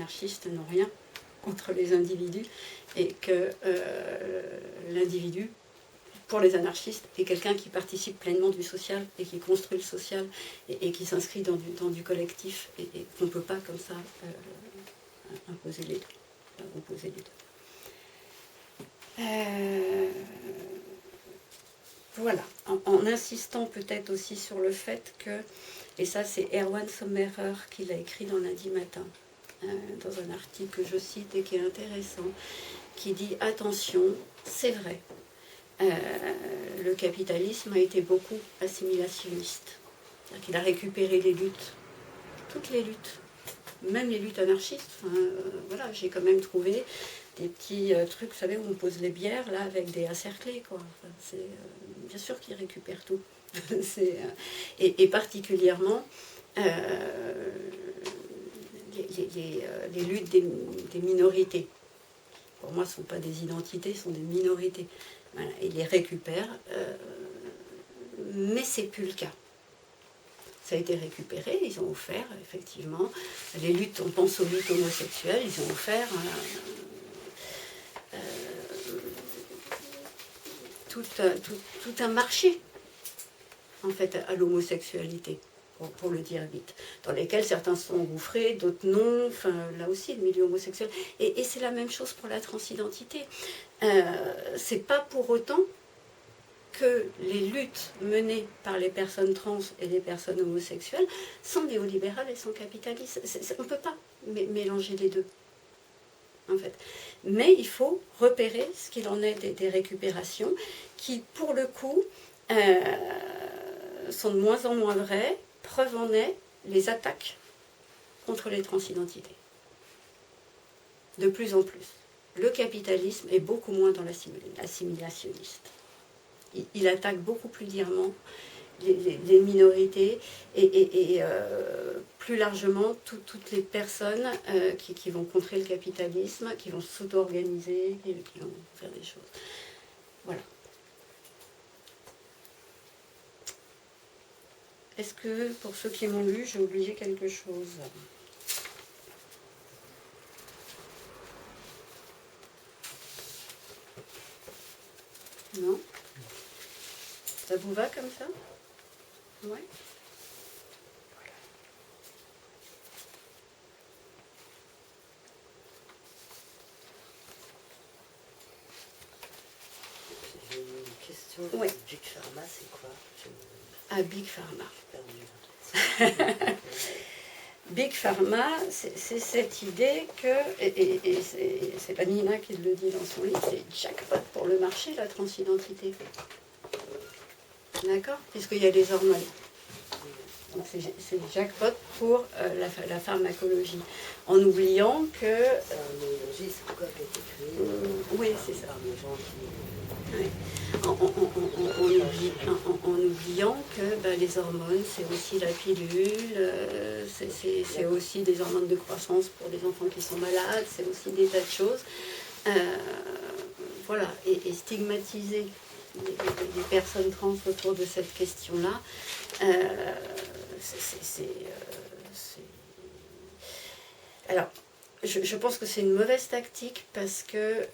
anarchistes n'ont rien contre les individus et que l'individu, pour les anarchistes, est quelqu'un qui participe pleinement du social et qui construit le social et qui s'inscrit dans du collectif et qu'on ne peut pas comme ça imposer les deux, opposer les deux. Voilà, en insistant peut-être aussi sur le fait que, et ça c'est Erwan Sommerer qui l'a écrit dans Lundi Matin, dans un article que je cite et qui est intéressant, qui dit attention, c'est vrai, le capitalisme a été beaucoup assimilationniste. C'est-à-dire qu'il a récupéré les luttes, toutes les luttes, même les luttes anarchistes. Voilà, j'ai quand même trouvé des petits trucs, vous savez, où on pose les bières là avec des cerclés, quoi. Enfin, c'est bien sûr qu'il récupère tout. Et particulièrement les luttes des minorités. Pour moi, ce ne sont pas des identités, ce sont des minorités. Voilà, ils les récupèrent, mais c'est plus le cas. Ça a été récupéré, ils ont offert, effectivement, les luttes, on pense aux luttes homosexuelles, ils ont offert tout un marché, en fait, à l'homosexualité, pour le dire vite, dans lesquels certains sont engouffrés, d'autres non, enfin, là aussi, le milieu homosexuel. Et c'est la même chose pour la transidentité. C'est pas pour autant que les luttes menées par les personnes trans et les personnes homosexuelles sont néolibérales et sont capitalistes. On ne peut pas mélanger les deux, en fait. Mais il faut repérer ce qu'il en est des récupérations qui, pour le coup, sont de moins en moins vraies. Preuve en est les attaques contre les transidentités. De plus en plus. Le capitalisme est beaucoup moins dans l'assimilationniste. Il attaque beaucoup plus durement les minorités et plus largement toutes les personnes qui vont contrer le capitalisme, qui vont s'auto-organiser, qui vont faire des choses. Voilà. Est-ce que, pour ceux qui m'ont lu, j'ai oublié quelque chose ? Non ? Ça vous va comme ça ? Ouais. J'ai une question. Ouais. Big Pharma, c'est quoi ? Ah, Big Pharma. Big Pharma, c'est cette idée que, et c'est pas Nina qui le dit dans son livre, c'est jackpot pour le marché, la transidentité. D'accord ? Puisqu'il y a les hormones. Donc c'est jackpot pour la pharmacologie. En oubliant que... Pharmacologie, c'est quoi qui a été créé oui, c'est ça. Par des gens qui... Oui. En oubliant que les hormones, c'est aussi la pilule, c'est aussi des hormones de croissance pour les enfants qui sont malades, c'est aussi des tas de choses. Voilà, et stigmatiser les personnes trans autour de cette question-là, alors, je pense que c'est une mauvaise tactique parce que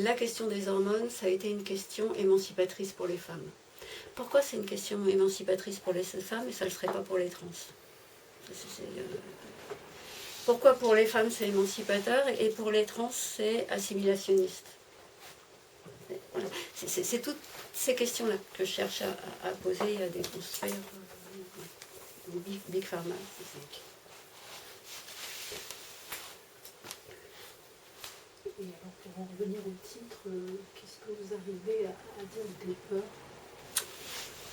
la question des hormones, ça a été une question émancipatrice pour les femmes. Pourquoi c'est une question émancipatrice pour les femmes et ça ne le serait pas pour les trans ? Pourquoi pour les femmes c'est émancipateur et pour les trans c'est assimilationniste ? Voilà. C'est toutes ces questions-là que je cherche à poser et à déconstruire. Big Pharma, c'est ça. Et alors, pour en revenir au titre, qu'est-ce que vous arrivez à dire des peurs ?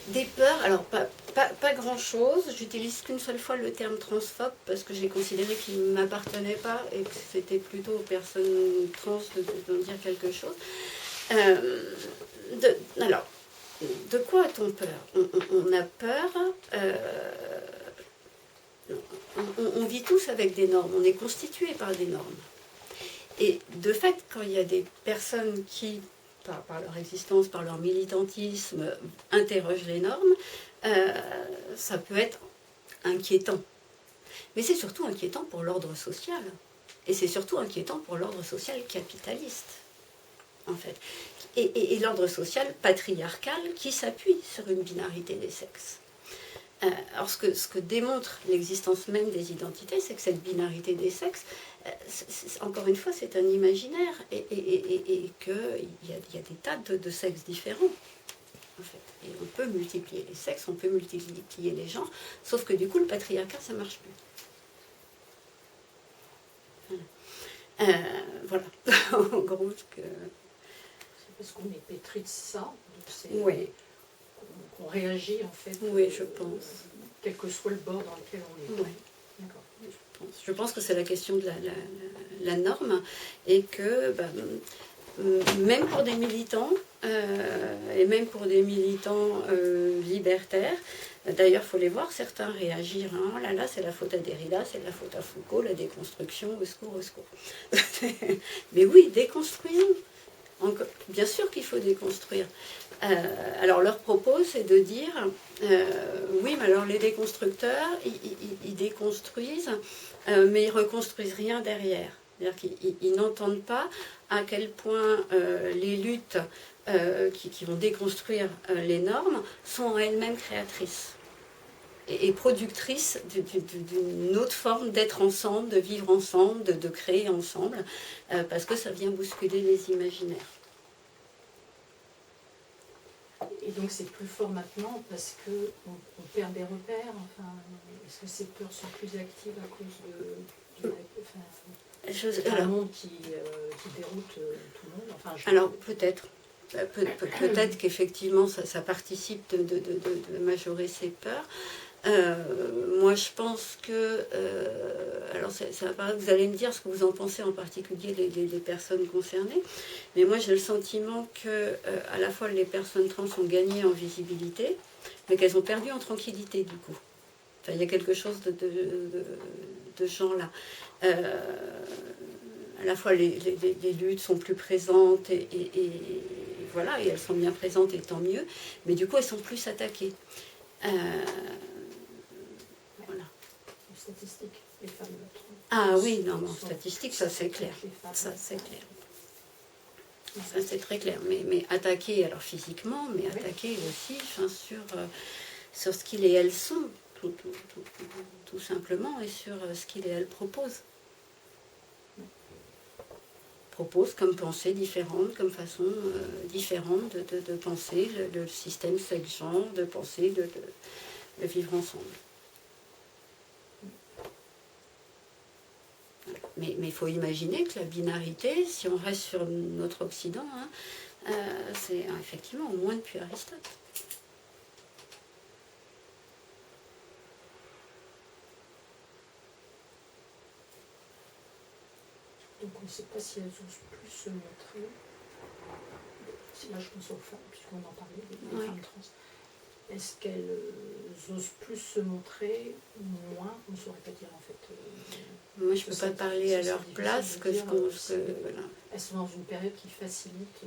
Des peurs, alors pas grand-chose. J'utilise qu'une seule fois le terme transphobe parce que j'ai considéré qu'il ne m'appartenait pas et que c'était plutôt aux personnes trans de dire quelque chose. Alors, de quoi a-t-on peur ? On a peur... on vit tous avec des normes, on est constitué par des normes. Et de fait, quand il y a des personnes qui, par leur existence, par leur militantisme, interrogent les normes, ça peut être inquiétant. Mais c'est surtout inquiétant pour l'ordre social. Et c'est surtout inquiétant pour l'ordre social capitaliste, en fait. Et l'ordre social patriarcal qui s'appuie sur une binarité des sexes. Alors ce que démontre l'existence même des identités, c'est que cette binarité des sexes, encore une fois, c'est un imaginaire et qu'il y a des tas de sexes différents. En fait. Et on peut multiplier les sexes, on peut multiplier les genres, sauf que du coup, le patriarcat, ça ne marche plus. Voilà, en gros, C'est parce qu'on est pétri de ça, oui. qu'on réagit en fait. Oui, je pense. Quel que soit le bord dans lequel on est. Oui. D'accord. Je pense que c'est la question de la norme et que même pour des militants et même pour des militants libertaires, d'ailleurs il faut les voir, certains réagir, hein, oh là là c'est la faute à Derrida, c'est la faute à Foucault, la déconstruction, au secours, au secours. Mais oui, déconstruisons. Bien sûr qu'il faut déconstruire. Alors leur propos c'est de dire oui mais alors les déconstructeurs ils déconstruisent mais ils reconstruisent rien derrière. C'est-à-dire qu'ils n'entendent pas à quel point les luttes qui vont déconstruire les normes sont en elles-mêmes créatrices et productrices d'une autre forme d'être ensemble, de vivre ensemble, de créer ensemble, parce que ça vient bousculer les imaginaires. Et donc c'est plus fort maintenant parce qu'on perd des repères. Enfin, est-ce que ces peurs sont plus actives à cause d'un monde qui déroute tout le monde? Enfin, alors peut-être. Peut-être qu'effectivement ça participe de majorer ces peurs. Moi je pense que alors vous allez me dire ce que vous en pensez, en particulier les personnes concernées, mais moi j'ai le sentiment que à la fois les personnes trans ont gagné en visibilité mais qu'elles ont perdu en tranquillité du coup. Enfin, il y a quelque chose de genre là. À la fois les luttes sont plus présentes et voilà, et elles sont bien présentes et tant mieux, mais du coup elles sont plus attaquées. Voilà. Les statistiques, les femmes. Ah oui, non, en statistique, ça c'est clair. Ça c'est clair. Ça c'est très clair. Mais attaquer, alors physiquement, mais attaquer aussi sur ce qu'ils et elles sont, tout simplement, et sur ce qu'ils et elles proposent. Proposent comme pensée différente, comme façon différente de penser le système sexe-genre, de penser le vivre ensemble. Mais il faut imaginer que la binarité, si on reste sur notre Occident, hein, c'est effectivement au moins depuis Aristote. Donc on ne sait pas si elles osent plus se montrer. Là je pense aux femmes, puisqu'on en parlait, des femmes trans. Est-ce qu'elles osent plus se montrer ou moins? On ne saurait pas dire en fait. Moi je ne peux pas parler à leur place que ce qu'on... Voilà. Elles sont dans une période qui facilite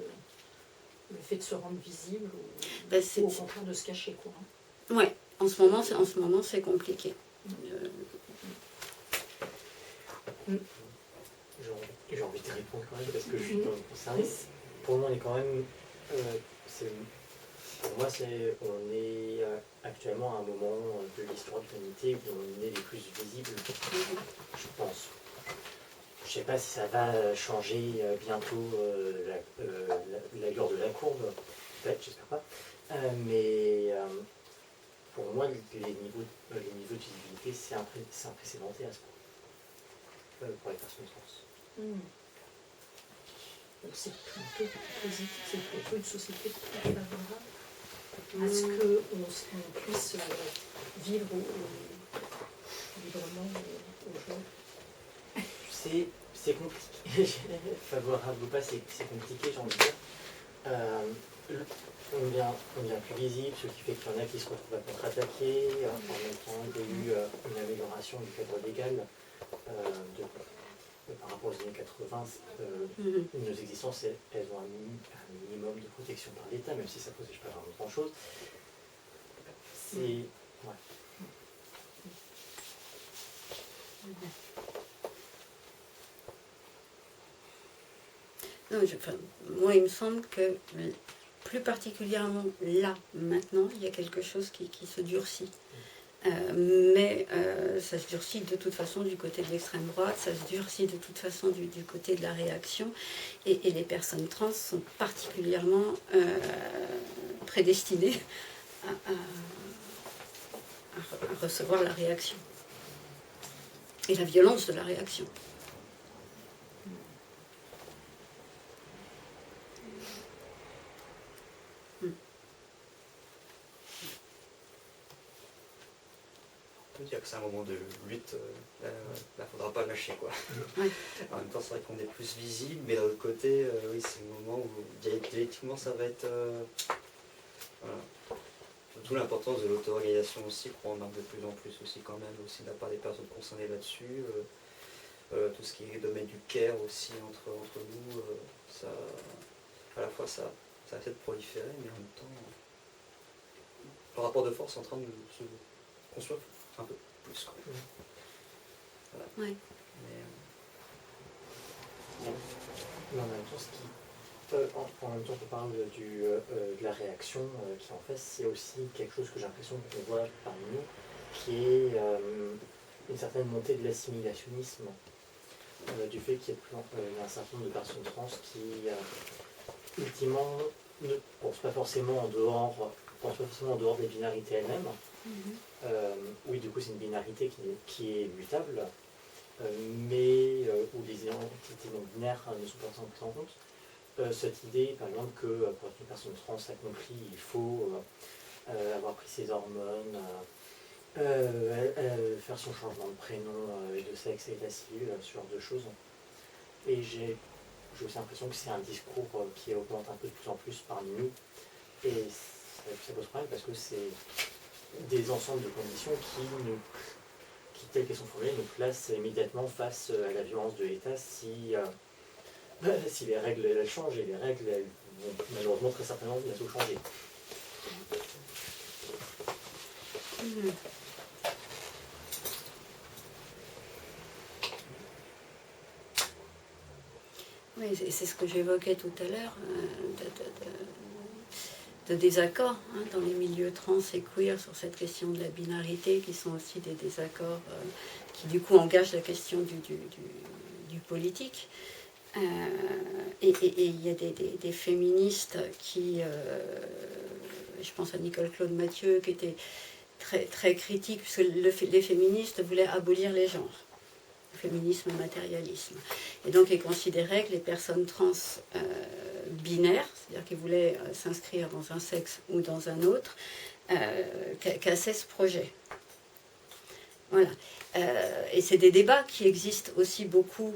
le fait de se rendre visible ou au contraire de se cacher, quoi. Oui, en ce moment c'est compliqué. J'ai envie de répondre quand même parce que je suis pas concerné. Pour moi, on est quand même. Pour moi, on est actuellement à un moment de l'histoire de l'humanité où on est les plus visibles, je pense. Je ne sais pas si ça va changer bientôt l'allure de la courbe, peut-être, j'espère pas. Mais pour moi, les niveaux de visibilité, c'est unprecedenté à ce point pour les personnes trans. Donc c'est plutôt positif, c'est plutôt une société plus favorable à ce qu'on puisse vivre librement aujourd'hui. C'est compliqué. Favorable ou pas, c'est compliqué, j'ai envie de dire. On devient plus visible, ce qui fait qu'il y en a qui se retrouvent à contre-attaquer. En même temps, il y a eu une amélioration du cadre légal par rapport aux années 80. Nos existences, elles ont un minimum de protection par l'État, même si ça ne protège pas vraiment grand-chose. C'est... Ouais. Non, enfin, moi, il me semble que plus particulièrement là, maintenant, il y a quelque chose qui se durcit. Mais ça se durcit de toute façon du côté de l'extrême droite, ça se durcit de toute façon du côté de la réaction, et les personnes trans sont particulièrement prédestinées à recevoir la réaction et la violence de la réaction. On peut dire que c'est un moment de lutte, là faudra pas lâcher quoi. Ouais. En même temps c'est vrai qu'on est plus visible, mais d'un autre côté, oui c'est le moment où dialectiquement ça va être... voilà. Surtout l'importance de l'auto-organisation aussi, qu'on remarque de plus en plus aussi quand même, aussi de la part des personnes concernées là-dessus. Tout ce qui est domaine du care aussi entre nous, ça, à la fois ça va peut-être proliférer, mais en même temps, le rapport de force est en train de se construire un peu plus. Quoi. Voilà. Ouais. Mais en même temps, en même temps qu'on parle de la réaction qui en fait, c'est aussi quelque chose que j'ai l'impression qu'on voit parmi nous, qui est une certaine montée de l'assimilationnisme, du fait qu'il y a un certain nombre de personnes trans qui, ultimement, ne pensent pas forcément en dehors des binarités elles-mêmes. Oui, du coup, c'est une binarité qui est mutable, mais où les identités non binaires ne sont pas prises en compte. Cette idée, par exemple, que pour être une personne trans accomplie, il faut avoir pris ses hormones, faire son changement de prénom et de sexe et d'état civil, ce genre de choses. Et j'ai aussi l'impression que c'est un discours qui augmente un peu de plus en plus parmi nous. Et ça pose problème parce que c'est des ensembles de conditions qui telles qu'elles sont formulées, nous placent immédiatement face à la violence de l'État si les règles elles changent, et les règles elles vont malheureusement très certainement bientôt changer. Oui, c'est ce que j'évoquais tout à l'heure, de désaccords dans les milieux trans et queer sur cette question de la binarité, qui sont aussi des désaccords qui du coup engagent la question du politique. Et il y a des féministes qui, je pense à Nicole Claude Mathieu, qui était très, très critique, puisque les féministes voulaient abolir les genres, le féminisme matérialisme. Et donc ils considéraient que les personnes trans binaires, c'est-à-dire qui voulaient s'inscrire dans un sexe ou dans un autre, cassaient ce projet. Voilà. Et c'est des débats qui existent aussi beaucoup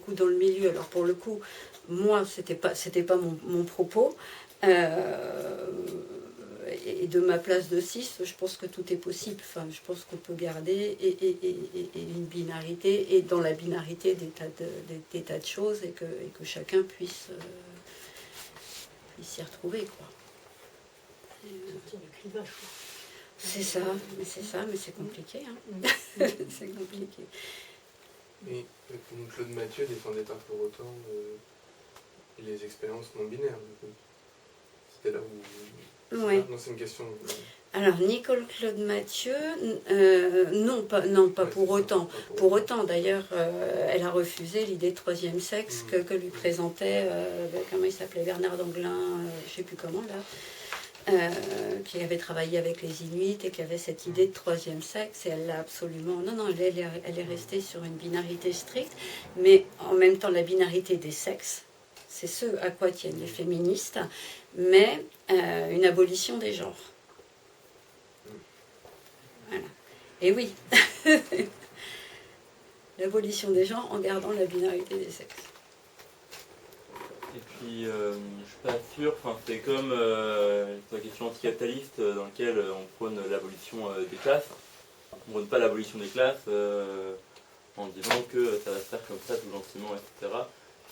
dans le milieu. Alors pour le coup, moi, c'était pas mon propos. Et de ma place de cis, je pense que tout est possible. Enfin, je pense qu'on peut garder et une binarité, et dans la binarité des tas de choses, et que chacun puisse s'y retrouver, quoi. Sortir du clivage, quoi. C'est ça, mais c'est compliqué. Hein. C'est compliqué. Et Claude Mathieu défendait pas pour autant les expériences non binaires, du coup. C'était là où... Oui. Non, c'est une question... Alors, Nicole Claude Mathieu, non, pas Ouais, pour autant. Pas Pour autant, d'ailleurs, elle a refusé l'idée de troisième sexe que lui présentait, comment il s'appelait, Bernard Danglin, je ne sais plus comment, là, qui avait travaillé avec les Inuits et qui avait cette idée de troisième sexe, et elle l'a absolument... Non, elle est restée sur une binarité stricte, mais en même temps, la binarité des sexes, c'est ce à quoi tiennent les féministes, mais une abolition des genres. Voilà. Et oui, l'abolition des genres en gardant la binarité des sexes. Et puis, je suis pas sûr, c'est comme la question anticapitaliste dans laquelle on prône l'abolition des classes. On ne prône pas l'abolition des classes en disant que ça va se faire comme ça tout gentiment, etc.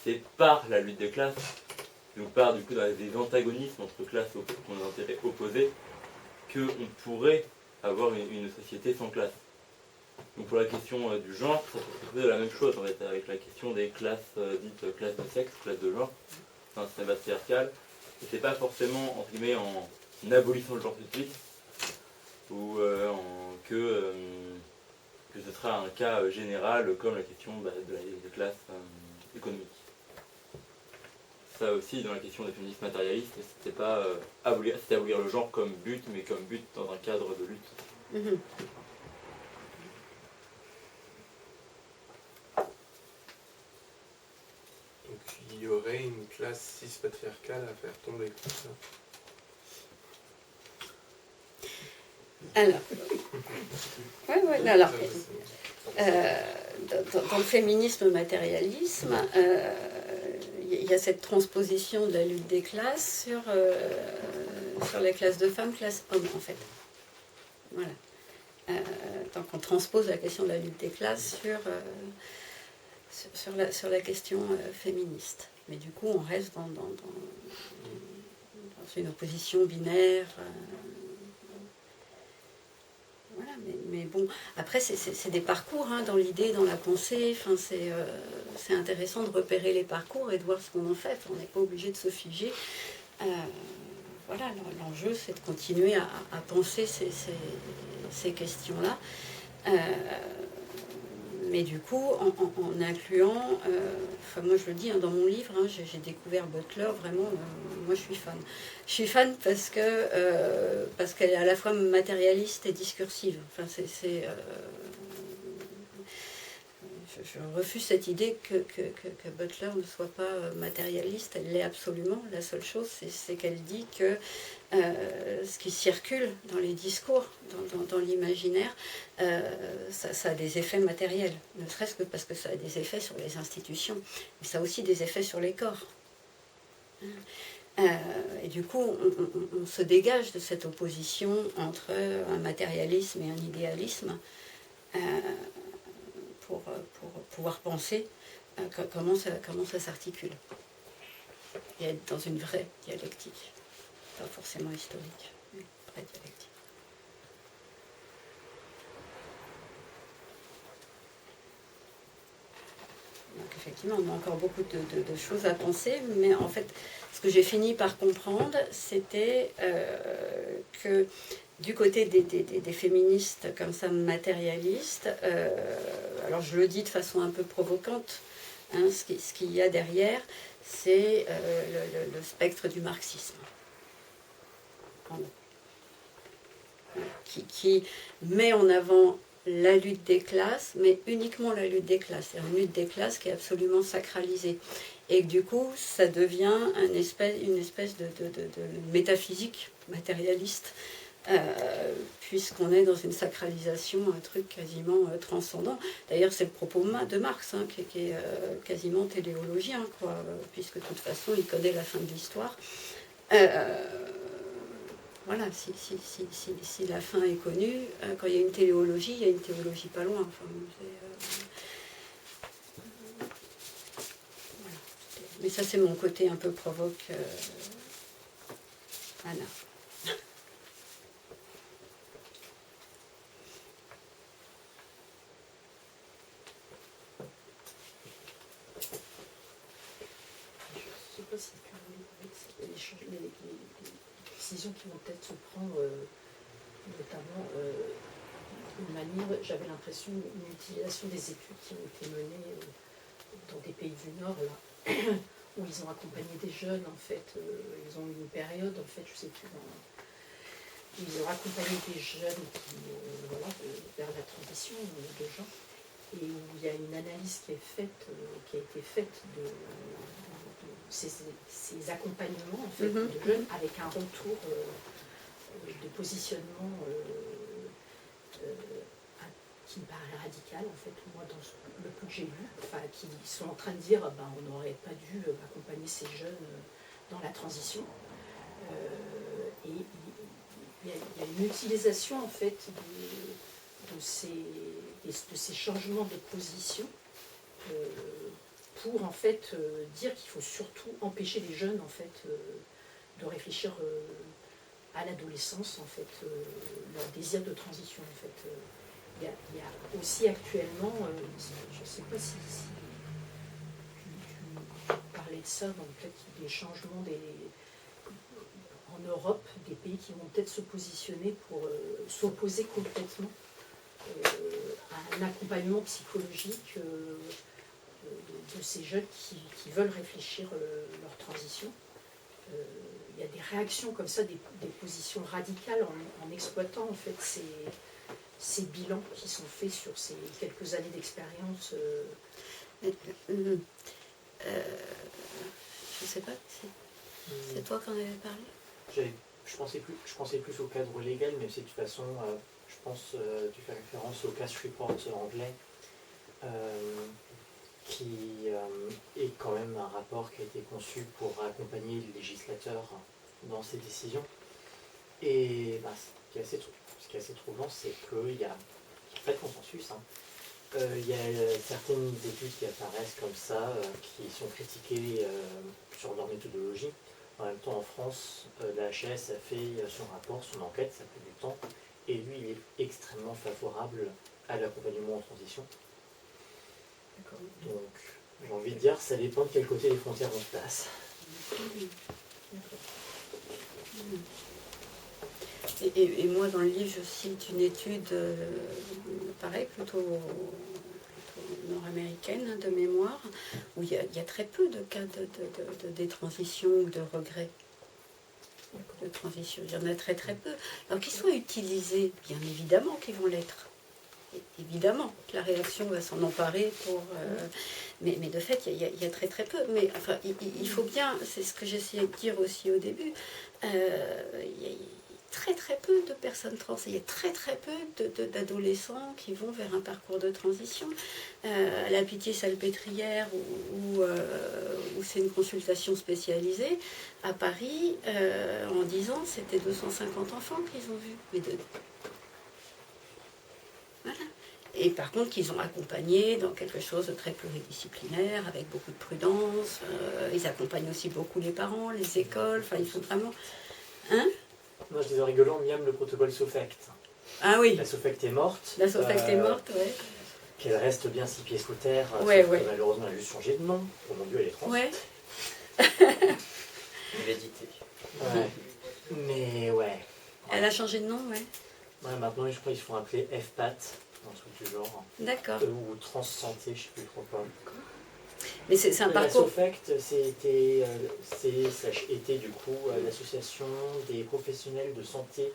C'est par la lutte des classes, donc par du coup des antagonismes entre classes qui ont des intérêts opposés, qu'on pourrait avoir une société sans classe. Donc pour la question du genre, ça peut se poser la même chose en fait, avec la question des classes dites classes de sexe, classes de genre, c'est un système patriarcal. Et c'est pas forcément entre guillemets en abolissant le genre tout de suite, ou que ce sera un cas général comme la question des classes économiques. Ça aussi, dans la question des féministes matérialistes, c'était pas c'était abolir le genre comme but, mais comme but dans un cadre de lutte. Mhm. Donc il y aurait une classe cis-patriarcale à faire tomber, comme ça. Alors, ouais, alors, Ça, c'est- dans le féminisme matérialisme, il y a cette transposition de la lutte des classes sur les classes de femmes, classes hommes en fait. Voilà. Donc on transpose la question de la lutte des classes sur la question féministe. Mais du coup on reste dans une opposition binaire. Voilà, mais bon, après c'est des parcours hein, dans l'idée, dans la pensée, enfin, c'est intéressant de repérer les parcours et de voir ce qu'on en fait. Enfin, on n'est pas obligé de se figer. Voilà, l'enjeu c'est de continuer à penser ces questions-là. Mais du coup, en incluant, enfin moi je le dis hein, dans mon livre, hein, j'ai découvert Butler, vraiment, moi je suis fan. Je suis fan parce qu'elle est à la fois matérialiste et discursive. Enfin, je refuse cette idée que Butler ne soit pas matérialiste, elle l'est absolument. La seule chose, c'est qu'elle dit que ce qui circule dans les discours, dans l'imaginaire, ça a des effets matériels, ne serait-ce que parce que ça a des effets sur les institutions, mais ça a aussi des effets sur les corps. Et du coup, on se dégage de cette opposition entre un matérialisme et un idéalisme pour pouvoir penser comment ça s'articule. Et être dans une vraie dialectique, pas forcément historique, mais vraie dialectique. Donc effectivement, on a encore beaucoup de choses à penser, mais en fait, ce que j'ai fini par comprendre, c'était que du côté des féministes comme ça matérialistes, alors je le dis de façon un peu provocante, hein, ce qu'il y a derrière, c'est le spectre du marxisme. Qui met en avant la lutte des classes, mais uniquement la lutte des classes. C'est une lutte des classes qui est absolument sacralisée. Et que du coup, ça devient une espèce de métaphysique matérialiste, puisqu'on est dans une sacralisation, un truc quasiment transcendant. D'ailleurs, c'est le propos de Marx, hein, qui est quasiment téléologien, quoi, puisque de toute façon, il connaît la fin de l'histoire. Voilà, si la fin est connue, quand il y a une téléologie, il y a une théologie pas loin. Enfin, voilà. Mais ça, c'est mon côté un peu provoque. Anna. Je ne sais pas si avec les décisions qui vont peut-être se prendre, notamment une manière, j'avais l'impression, une utilisation des études qui ont été menées dans des pays du Nord, là, où ils ont accompagné des jeunes, en fait, ils ont eu une période, en fait, je sais plus, où ils ont accompagné des jeunes qui, voilà, vers la transition de genre, et où il y a une analyse qui a été faite de ces accompagnements en fait, de jeunes avec un retour de positionnement qui me paraît radical en fait, moi dans le peu que j'ai lu, enfin, qui sont en train de dire on n'aurait pas dû accompagner ces jeunes dans la transition. Et il y a une utilisation en fait de ces changements de position pour en fait dire qu'il faut surtout empêcher les jeunes en fait de réfléchir à l'adolescence en fait leur désir de transition en fait il y a aussi actuellement, je ne sais pas si tu parlais de ça, donc peut-être des changements en Europe, des pays qui vont peut-être se positionner pour s'opposer complètement à un accompagnement psychologique de ces jeunes qui veulent réfléchir leur transition. Il y a des réactions comme ça, des positions radicales en exploitant en fait ces bilans qui sont faits sur ces quelques années d'expérience. Je sais pas, c'est toi qui en avais parlé? Je pensais plus au cadre légal, mais c'est de toute façon, je pense, tu fais référence au cash report anglais, qui est quand même un rapport qui a été conçu pour accompagner les législateurs dans ces décisions. Et ce qui est assez troublant, c'est qu'il y a pas de consensus. Il y a certaines études qui apparaissent comme ça, qui sont critiquées sur leur méthodologie. En même temps, en France, la HAS a fait son rapport, son enquête, ça fait du temps, et lui, il est extrêmement favorable à l'accompagnement en transition. Donc, j'ai envie de dire, ça dépend de quel côté les frontières on se place. Et moi, dans le livre, je cite une étude, pareil, plutôt nord-américaine, de mémoire, où il y a très peu de cas de détransition ou de regret de transition. Il y en a très très peu. Alors qu'ils soient utilisés, bien évidemment qu'ils vont l'être. Évidemment que la réaction va s'en emparer mais de fait, il y a très très peu. Mais enfin, il faut bien, c'est ce que j'essayais de dire aussi au début, il y a très très peu de personnes trans, il y a très très peu d'adolescents qui vont vers un parcours de transition. À la Pitié-Salpêtrière, où c'est une consultation spécialisée, à Paris, en 10 ans, c'était 250 enfants qu'ils ont vus. Voilà. Et par contre, qu'ils ont accompagné dans quelque chose de très pluridisciplinaire, avec beaucoup de prudence. Ils accompagnent aussi beaucoup les parents, les écoles. Enfin, ils font vraiment. Hein? Moi, je disais rigolant, Miam, le protocole SOFECT. Ah oui. La SOFECT est morte. La SOFECT est morte, oui. Qu'elle reste bien 6 pieds sous terre. Ouais, sauf ouais. que malheureusement, elle a juste changé de nom. Oh mon Dieu, elle est trans. Ouais. L'hérédité. Ouais. Mais ouais. Elle a changé de nom, ouais. Ouais, maintenant, je crois qu'ils se font appeler FPAT, un truc du genre. D'accord. Ou Trans Santé, je sais plus trop quoi. Mais c'est un La parcours. SOFECT, c'était du coup l'association des professionnels de santé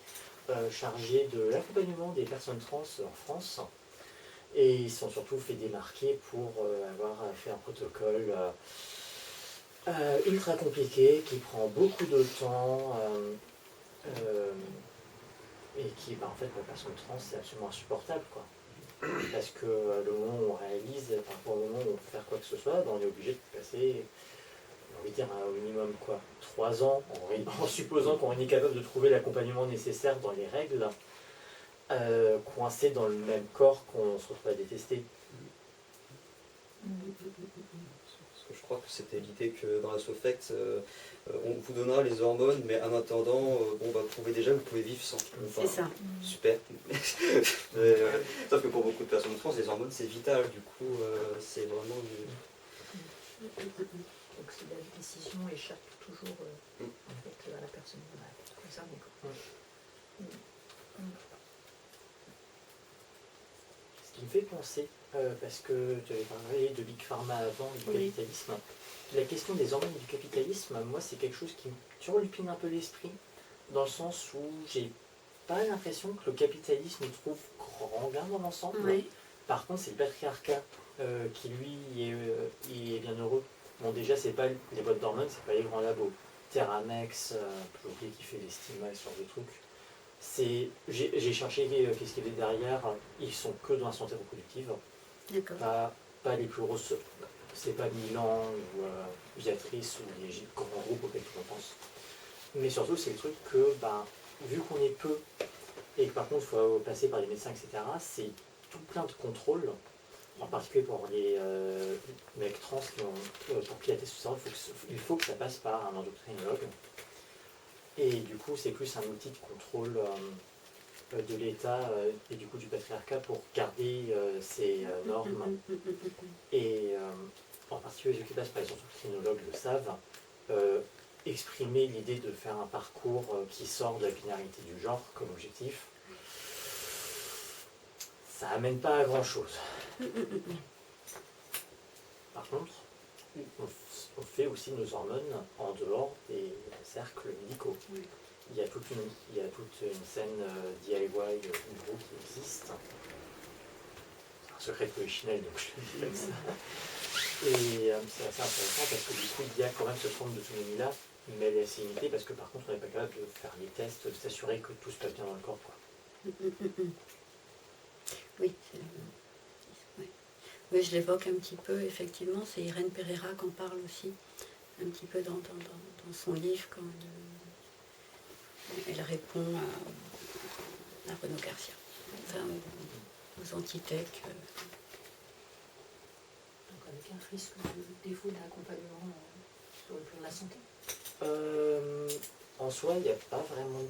chargés de l'accompagnement des personnes trans en France. Et ils sont surtout fait démarquer pour avoir fait un protocole ultra compliqué, qui prend beaucoup de temps et qui, en fait, pour la personne trans, c'est absolument insupportable, quoi. Parce que le moment où on réalise, par rapport au moment où on peut faire quoi que ce soit, on est obligé de passer, on va dire, au minimum quoi, 3 ans, en supposant qu'on est capable de trouver l'accompagnement nécessaire dans les règles, coincé dans le même corps qu'on se retrouve à détester. Parce que je crois que c'était l'idée que dans la SOFECT, on vous donnera les hormones, mais en attendant, vous pouvez vivre sans. C'est ça. Super. Sauf que pour beaucoup de personnes trans, les hormones c'est vital, du coup c'est vraiment. Donc la décision échappe toujours en fait, à la personne concernée. Ce qui me fait penser, parce que tu avais parlé de Big Pharma avant, du capitalisme, la question des hormones du capitalisme, moi c'est quelque chose qui me turlupine un peu l'esprit, dans le sens où j'ai pas l'impression que le capitalisme trouve grand gain dans l'ensemble. Oui. Par contre, c'est le patriarcat qui, lui, est bien heureux. Bon, déjà, c'est pas les boîtes d'hormones, c'est pas les grands labos. Terramex, j'ai oublié qui fait les stigmas sur des trucs. J'ai cherché qu'est-ce qu'il y avait derrière. Ils sont que dans la santé reproductive. D'accord. Pas les plus grosses. C'est pas Milan ou Viatrice ou les grands groupes auxquels on pense. Mais surtout, c'est le truc que, vu qu'on est peu, et que par contre, il faut passer par les médecins, etc., c'est tout plein de contrôles, en particulier pour les mecs trans qui ont, pour piloter ce cerveau, il faut que ça passe par un endocrinologue. Et du coup, c'est plus un outil de contrôle de l'État et du coup du patriarcat pour garder ces normes. Et en particulier, les Occupats, par exemple, les criminologues le savent, exprimer l'idée de faire un parcours qui sort de la binarité du genre comme objectif, ça amène pas à grand chose. Par contre, on fait aussi nos hormones en dehors des cercles médicaux. Oui. Il y a toute une scène DIY groupe qui existe. C'est un secret de Polichinelle, donc je le dis comme ça. Et c'est assez intéressant parce que du coup, il y a quand même cette forme d'autonomie-là, mais elle est assez limitée parce que par contre, on n'est pas capable de faire les tests, de s'assurer que tout se passe bien dans le corps, quoi. Oui, oui. Oui, je l'évoque un petit peu, effectivement, c'est Irène Pereira qui en parle aussi, un petit peu dans son livre, quand elle répond à Renaud Garcia, enfin, aux antithèques. Donc avec un risque de défaut d'accompagnement sur le plan de la santé. En soi, il n'y a pas vraiment...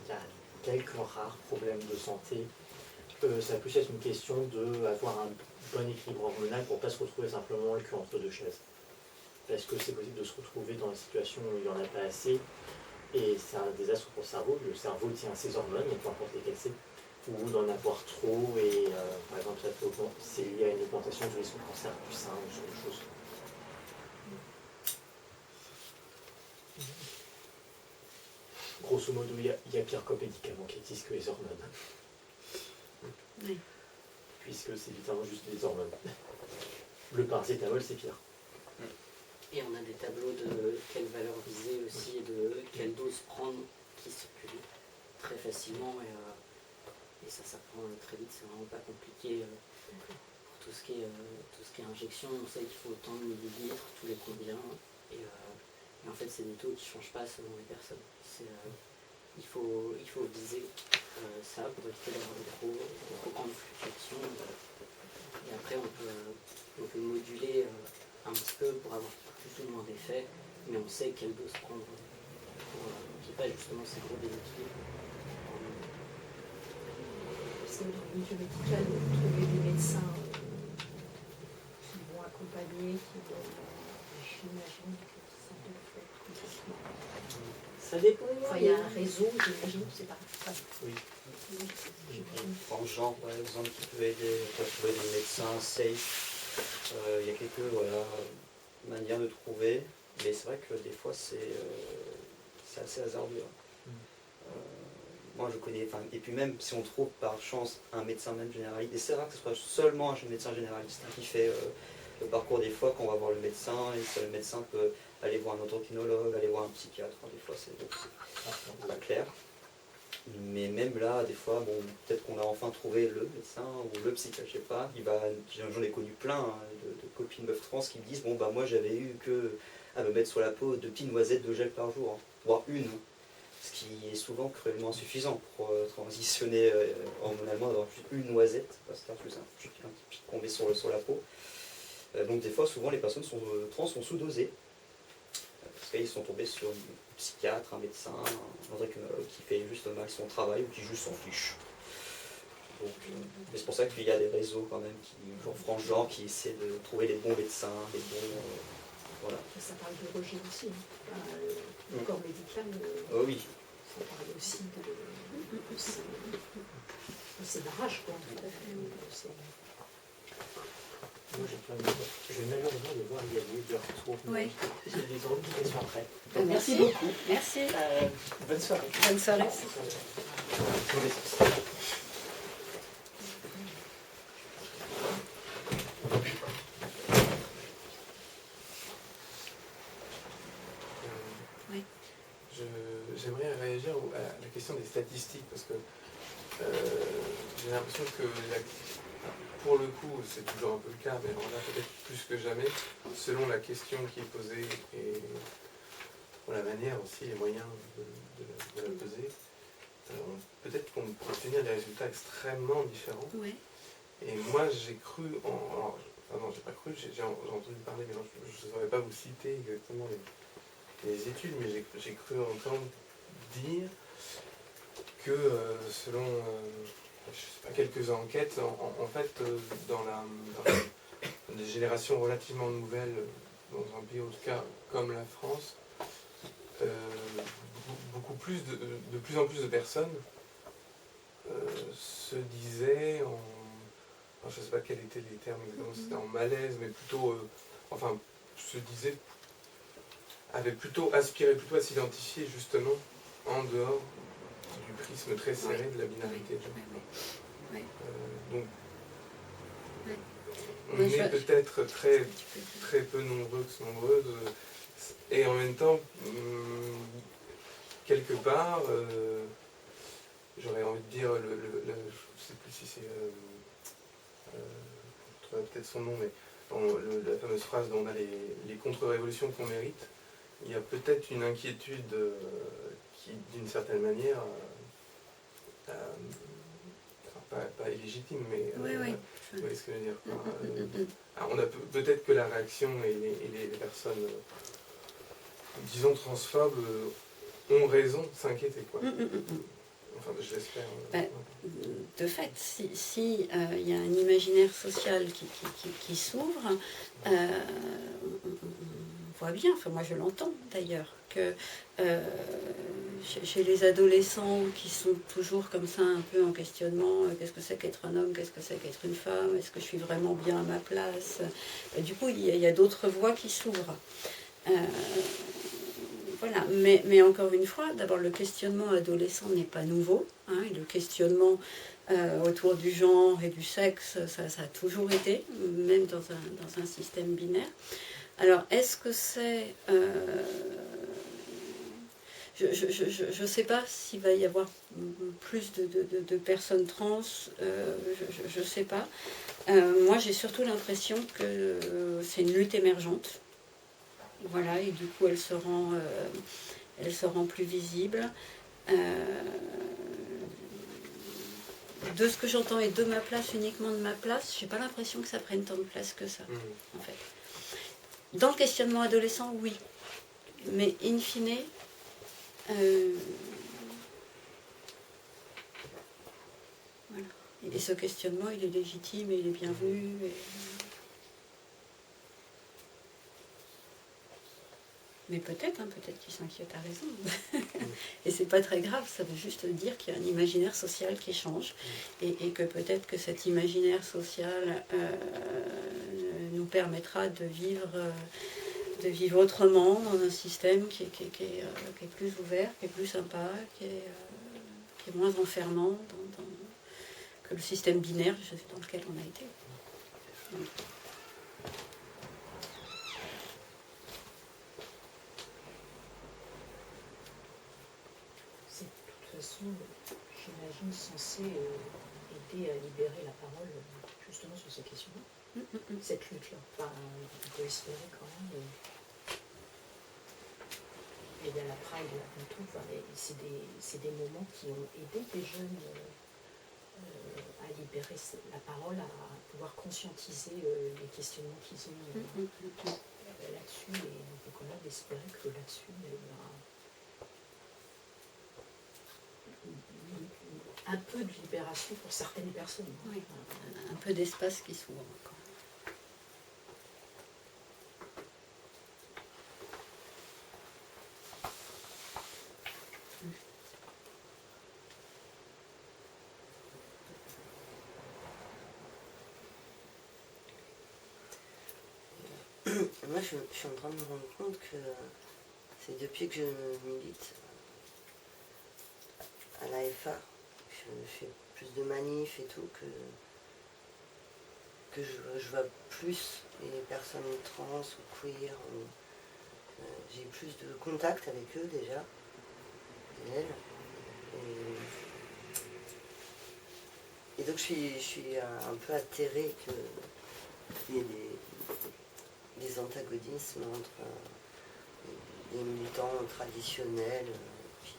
Il y a quelques rares problèmes de santé. Ça va plus être une question d'avoir un bon équilibre hormonal pour ne pas se retrouver simplement le cul entre deux chaises. Parce que c'est possible de se retrouver dans une situation où il n'y en a pas assez, et c'est un désastre pour le cerveau. Le cerveau tient à ses hormones, peu importe lesquelles c'est, ou d'en avoir trop, et par exemple, c'est lié à une augmentation du risque de cancer du sein, ou ce genre de choses. Grosso modo, il y a pire comme médicaments qui existent que les hormones. Oui. Puisque c'est littéralement juste des hormones. Le paracétamol, c'est pire. Et on a des tableaux de quelle valeur viser aussi, et de quelle dose prendre qui circulent très facilement. Et ça prend très vite, c'est vraiment pas compliqué. Pour tout ce qui est injection, on sait qu'il faut autant de millilitres, tous les combien. Et en fait, c'est des taux qui ne changent pas selon les personnes. Il faut viser ça pour éviter d'avoir de trop grandes fluctuations. Et après, on peut moduler un petit peu pour avoir plus ou moins d'effets, mais on sait quelle dose prendre pour qu'il n'y ait pas justement ces gros déséquilibres. C'est au milieu médical de trouver des médecins qui vont accompagner, j'imagine que ça doit faire complètement. Ça dépend. Enfin, il y a un réseau, j'imagine, c'est pas. Oui. En genre, par exemple, qui peut aider à trouver des médecins safe. Il y a quelques manières de trouver, mais c'est vrai que des fois c'est assez hasardeux. Moi je connais, et puis même si on trouve par chance un médecin même généraliste, et c'est rare que ce soit seulement un médecin généraliste qui fait le parcours, des fois quand on va voir le médecin, et le médecin peut aller voir un endocrinologue, aller voir un psychiatre, des fois c'est pas clair. Mais même là, des fois, bon, peut-être qu'on a enfin trouvé le médecin ou le psychiatre, je sais pas. J'en ai connu plein de copines meufs trans qui me disent, bon bah moi j'avais eu que à me mettre sur la peau 2 petites noisettes de gel par jour, hein, voire une. Ce qui est souvent cruellement insuffisant pour transitionner hormonalement, d'avoir juste une noisette, parce que c'est un petit pic qu'on met sur la peau. Donc des fois, souvent les personnes trans sont sous-dosées, parce qu'ils sont tombés sur une psychiatre, un médecin, un endocrinologue qui fait juste mal son travail ou qui juste s'en fiche. Donc, c'est pour ça qu'il y a des réseaux quand même en France genre qui essaient de trouver les bons médecins, les bons... voilà. Ça parle de rejet aussi. Le corps médical, Oh oui. ça parle aussi de ces barrages, quoi. Moi, je vais malheureusement devoir y aller, je retrouve. Oui. J'ai des autres questions après. Merci beaucoup. Merci. Bonne soirée. Bonne soirée. Oui. J'aimerais réagir à la question des statistiques, parce que j'ai l'impression que pour le coup, c'est toujours un peu le cas, mais on a peut-être plus que jamais, selon la question qui est posée et la manière aussi, les moyens de la poser, peut-être qu'on peut obtenir des résultats extrêmement différents. Oui. Et moi, j'ai cru non, j'ai pas cru, j'ai entendu parler, mais je ne saurais pas vous citer exactement les études, mais j'ai cru entendre dire que selon je sais pas, quelques enquêtes, en fait, dans des générations relativement nouvelles, dans un pays en tout cas comme la France, de plus en plus de personnes se disaient je ne sais pas quels étaient les termes exactement, c'était en malaise, mais plutôt, se disaient, avaient plutôt aspiré plutôt à s'identifier justement en dehors du prisme très serré de la binarité. Oui. Donc, Oui. on Mais est peut-être très, très peu nombreuses, et en même temps, quelque part, j'aurais envie de dire, je ne sais plus si c'est, je trouverai peut-être son nom, mais la fameuse phrase dont on a les contre-révolutions qu'on mérite, il y a peut-être une inquiétude qui, d'une certaine manière, pas illégitime, mais Oui. vous voyez ce que je veux dire. Alors, on a peut-être que la réaction et les personnes, disons, transphobes, ont raison de s'inquiéter, quoi. Enfin, je l'espère. De fait, si y a un imaginaire social qui s'ouvre, on voit bien, enfin moi je l'entends d'ailleurs, que chez les adolescents qui sont toujours comme ça un peu en questionnement, qu'est-ce que c'est qu'être un homme, qu'est-ce que c'est qu'être une femme, est-ce que je suis vraiment bien à ma place, du coup il y a d'autres voies qui s'ouvrent. Voilà, mais encore une fois, d'abord le questionnement adolescent n'est pas nouveau, hein, et le questionnement autour du genre et du sexe, ça a toujours été, même dans un système binaire. Alors, est-ce que c'est... je ne sais pas s'il va y avoir plus de personnes trans, je ne sais pas. Moi, j'ai surtout l'impression que c'est une lutte émergente. Voilà, et du coup, elle se rend plus visible. De ce que j'entends et de ma place, uniquement de ma place, j'ai pas l'impression que ça prenne tant de place que ça, en fait. Dans le questionnement adolescent, oui. Mais in fine, voilà. Et ce questionnement, il est légitime et il est bienvenu. Mais peut-être qu'il s'inquiète à raison. Et c'est pas très grave, ça veut juste dire qu'il y a un imaginaire social qui change. Et que peut-être que cet imaginaire social nous permettra de vivre autrement dans un système qui est plus ouvert, qui est plus sympa, qui est moins enfermant que le système binaire dans lequel on a été. Donc, c'est de toute façon, j'imagine, censé aider à libérer la parole justement sur ces questions-là, cette lutte-là. Enfin, on peut espérer quand même. Et il y a la Pride, là, tout. Enfin, c'est des moments qui ont aidé des jeunes à libérer la parole, à pouvoir conscientiser les questionnements qu'ils ont là-dessus. Et on peut quand même espérer que là-dessus, il y aura un peu de libération pour certaines personnes. oui, un peu d'espace qui s'ouvre encore. Moi, je suis en train de me rendre compte que c'est depuis que je milite à l'AFA, je fais plus de manifs et tout, que je vois plus les personnes trans ou queer. J'ai plus de contact avec eux déjà, et elles. Et donc je suis un peu atterrée qu'il y ait des antagonismes entre les militants traditionnels puis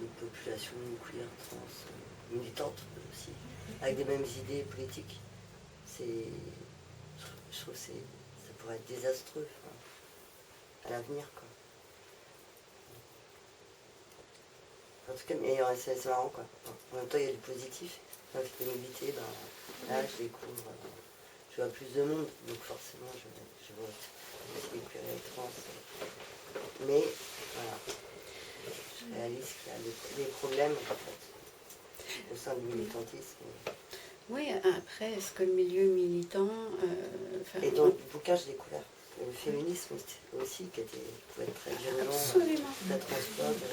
une population queer, trans, militante aussi, avec des mêmes idées politiques. Je trouve que ça pourrait être désastreux à l'avenir, quoi. En tout cas, mais c'est marrant quoi. En même temps, il y a du positif. La mobilité, là, je découvre, je vois plus de monde, donc forcément, je vois aussi les queers et les trans. Mais voilà, je réalise qu'il y a des problèmes en fait au sein du militantisme. Oui, après, est-ce que le milieu militant... Et dans le bouquin, j'ai découvert le féminisme aussi, qui pouvait être très violent, absolument. très transphobe.